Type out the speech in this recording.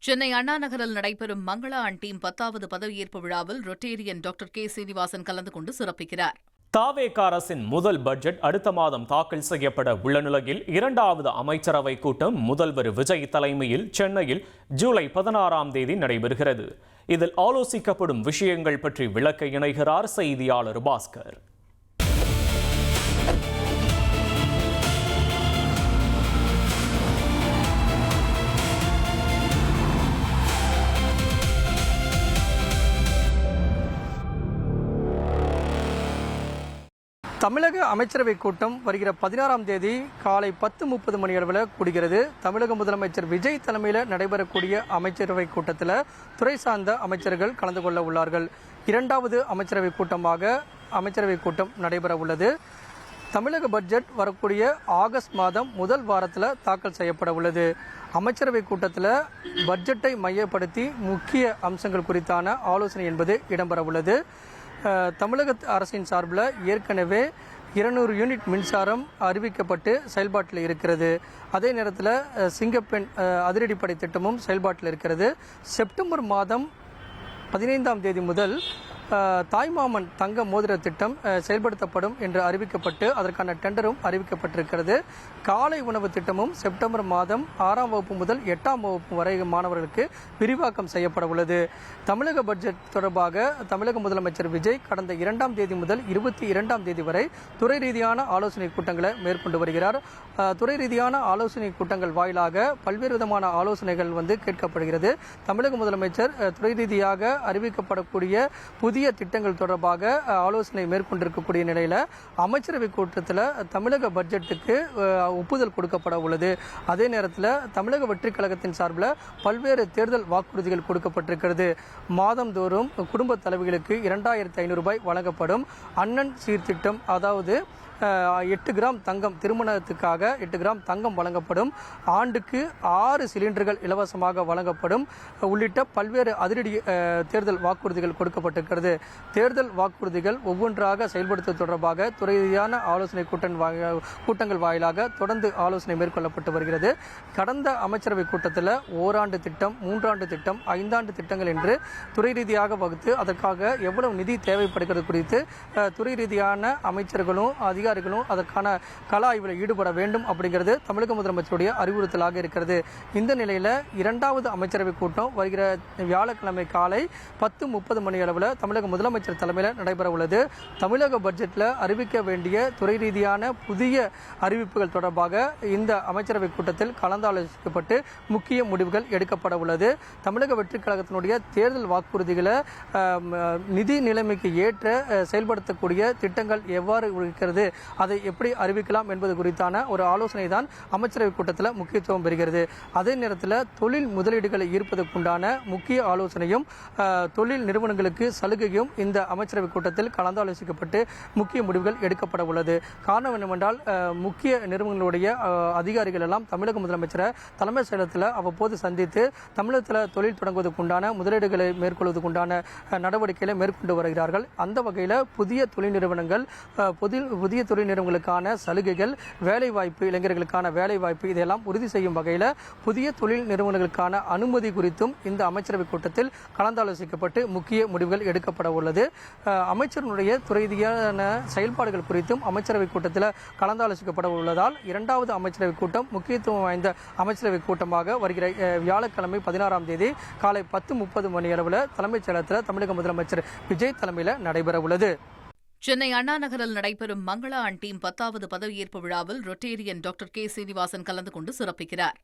சென்னை அண்ணா நகரில் நடைபெறும் Mangala and team 10வது பதவியேற்பு விழாவில் ரொட்டேரியன் டாக்டர் கே சீனிவாசன் கலந்து கொண்டு சிறப்பிக்கிறார். தாவேகா அரசின் முதல் பட்ஜெட் அடுத்த மாதம் தாக்கல் செய்யப்பட உள்ள நிலையில் 2வது அமைச்சரவை கூட்டம் முதல்வர் விஜய் தலைமையில் சென்னையில் ஜூலை 16ஆம் தேதி நடைபெறுகிறது. இதில் ஆலோசிக்கப்படும் விஷயங்கள் பற்றி விளக்க இணைகிறார் செய்தியாளர் பாஸ்கர். தமிழக அமைச்சரவை கூட்டம் வருகிற 16ஆம் தேதி காலை 10:30 மணி அளவில் கூடுகிறது. தமிழக முதலமைச்சர் விஜய் தலைமையில் நடைபெறக்கூடிய அமைச்சரவை கூட்டத்தில் துறை சார்ந்த அமைச்சர்கள் கலந்து கொள்ள உள்ளார்கள். 2வது அமைச்சரவை கூட்டமாக அமைச்சரவை கூட்டம் நடைபெற உள்ளது. தமிழக பட்ஜெட் வரக்கூடிய ஆகஸ்ட் மாதம் முதல் வாரத்தில் தாக்கல் செய்யப்பட உள்ளது. அமைச்சரவை கூட்டத்தில் பட்ஜெட்டை மையப்படுத்தி முக்கிய அம்சங்கள் குறித்தான ஆலோசனை என்பது இடம்பெற உள்ளது. தமிழக அரசின் சார்பில் ஏற்கனவே 200 யூனிட் மின்சாரம் அறிவிக்கப்பட்டு செயல்பாட்டில் இருக்கிறது. அதே நேரத்தில் சிங்கப்பெண் அதிரடிப்படை திட்டமும் செயல்பாட்டில் இருக்கிறது. செப்டம்பர் மாதம் 15ஆம் தேதி முதல் தாய்மாமன் தங்க மோதிர திட்டம் செயல்படுத்தப்படும் என்று அறிவிக்கப்பட்டு அதற்கான டெண்டரும் அறிவிக்கப்பட்டிருக்கிறது. காலை உணவு திட்டமும் செப்டம்பர் மாதம் 6ஆம் வகுப்பு முதல் 8ஆம் வகுப்பு வரை மாணவர்களுக்கு விரிவாக்கம் செய்யப்பட உள்ளது. தமிழக பட்ஜெட் தொடர்பாக தமிழக முதலமைச்சர் விஜய் கடந்த 2ஆம் தேதி முதல் 22ஆம் தேதி வரை துறை ரீதியான ஆலோசனை கூட்டங்களை மேற்கொண்டு வருகிறார். துறை ரீதியான ஆலோசனை கூட்டங்கள் வாயிலாக பல்வேறு விதமான ஆலோசனைகள் கேட்கப்படுகிறது. தமிழக முதலமைச்சர் துறை ரீதியாக அறிவிக்கப்படக்கூடிய புதிய திட்டங்கள் தொடர்பாக ஆலோசனை மேற்கொண்டிருக்கக்கூடிய நிலையில் அமைச்சரவை கூட்டத்தில் தமிழக பட்ஜெட்டுக்கு ஒப்புதல் கொடுக்கப்பட உள்ளது. அதே நேரத்தில் தமிழக வெற்றிக் கழகத்தின் சார்பில் பல்வேறு தேர்தல் வாக்குறுதிகள் கொடுக்கப்பட்டிருக்கிறது. மாதந்தோறும் குடும்ப தலைவிகளுக்கு 2500 ரூபாய் வழங்கப்படும். அண்ணன் சீர்திட்டம், அதாவது 8 கிராம் தங்கம், திருமணத்துக்காக 8 கிராம் தங்கம் வழங்கப்படும். ஆண்டுக்கு 6 சிலிண்டர்கள் இலவசமாக வழங்கப்படும் உள்ளிட்ட பல்வேறு அதிரடி தேர்தல் வாக்குறுதிகள் கொடுக்கப்பட்டிருக்கிறது. தேர்தல் வாக்குறுதிகள் ஒவ்வொன்றாக செயல்படுத்துவது தொடர்பாக துறை ரீதியான ஆலோசனை கூட்டங்கள் வாயிலாக தொடர்ந்து ஆலோசனை மேற்கொள்ளப்பட்டு வருகிறது. கடந்த அமைச்சரவை கூட்டத்தில் ஓராண்டு திட்டம், 3ஆண்டு திட்டம், 5ஆண்டு திட்டங்கள் என்று துறை ரீதியாக வகுத்து அதற்காக எவ்வளவு நிதி தேவைப்படுகிறது குறித்து துறை ரீதியான அமைச்சர்களும் அதிகாரிகளும் அதற்கான கள ஆய்வில் ஈடுபட வேண்டும் அப்படிங்கிறது தமிழக முதலமைச்சருடைய அறிவுறுத்தலாக இருக்கிறது. இந்த நிலையில் 2வது அமைச்சரவை கூட்டம் வருகிற வியாழக்கிழமை காலை 10:30 மணி அளவில் தமிழக முதலமைச்சர் தலைமையில் நடைபெற உள்ளது. தமிழக பட்ஜெட்டில் அறிவிக்க வேண்டிய துறை ரீதியான புதிய அறிவிப்புகள் தொடர்பாக இந்த அமைச்சரவை கூட்டத்தில் கலந்தாலோசிக்கப்பட்டு முக்கிய முடிவுகள் எடுக்கப்பட உள்ளது. தமிழக வெற்றிக் கழகத்தினுடைய தேர்தல் வாக்குறுதிகளை நிதி நிலைமைக்கு ஏற்ற செயல்படுத்தக்கூடிய திட்டங்கள் எவ்வாறு இருக்கிறது, அதை எப்படி அறிவிக்கலாம் என்பது குறித்தான ஒரு ஆலோசனை தான் அமைச்சரவை கூட்டத்தில் முக்கியத்துவம் பெறுகிறது. அதே நேரத்தில் தொழில் முதலீடுகளை ஈர்ப்பதற்குண்டான முக்கிய ஆலோசனையும் தொழில் நிறுவனங்களுக்கு சலுகையும் இந்த அமைச்சரவை கூட்டத்தில் கலந்தாலோசிக்கப்பட்டு முக்கிய முடிவுகள் எடுக்கப்பட உள்ளது. காரணம் என்னவென்றால் முக்கிய நிறுவனங்களுடைய அதிகாரிகள் எல்லாம் தமிழக முதலமைச்சரை தலைமை செயலகத்தில் அவ்வப்போது சந்தித்து தமிழகத்தில் தொழில் தொடங்குவதற்குண்டான முதலீடுகளை மேற்கொள்வதற்குண்டான நடவடிக்கைகளை மேற்கொண்டு வருகிறார்கள். அந்த வகையில் புதிய தொழில் நிறுவனங்கள், புதிய தொழில் நிறுவனங்களுக்கான சலுகைகள், வேலைவாய்ப்பு, இளைஞர்களுக்கான வேலைவாய்ப்பு இதையெல்லாம் உறுதி செய்யும் வகையில் புதிய தொழில் நிறுவனங்களுக்கான அனுமதி குறித்தும் இந்த அமைச்சரவை கூட்டத்தில் கலந்தாலோசிக்கப்பட்டு முக்கிய முடிவுகள் எடுக்கப்பட உள்ளது. அமைச்சருடைய துறை ரீதியான செயல்பாடுகள் குறித்தும் அமைச்சரவை கூட்டத்தில் கலந்தாலோசிக்கப்பட உள்ளதால் 2வது அமைச்சரவை கூட்டம் முக்கியத்துவம் வாய்ந்த அமைச்சரவை கூட்டமாக வருகிற வியாழக்கிழமை 16ஆம் தேதி காலை 10:30 மணி அளவில் தலைமைச் செயலகத்தில் தமிழக முதலமைச்சர் விஜய் தலைமையில் நடைபெற உள்ளது. சென்னை அண்ணா நகரில் நடைபெறும் மங்களா அண்ட் டீம் 10வது பதவியேற்பு விழாவில் ரொட்டேரியன் டாக்டர் கே சீனிவாசன் கலந்து கொண்டு சிறப்பிக்கிறார்.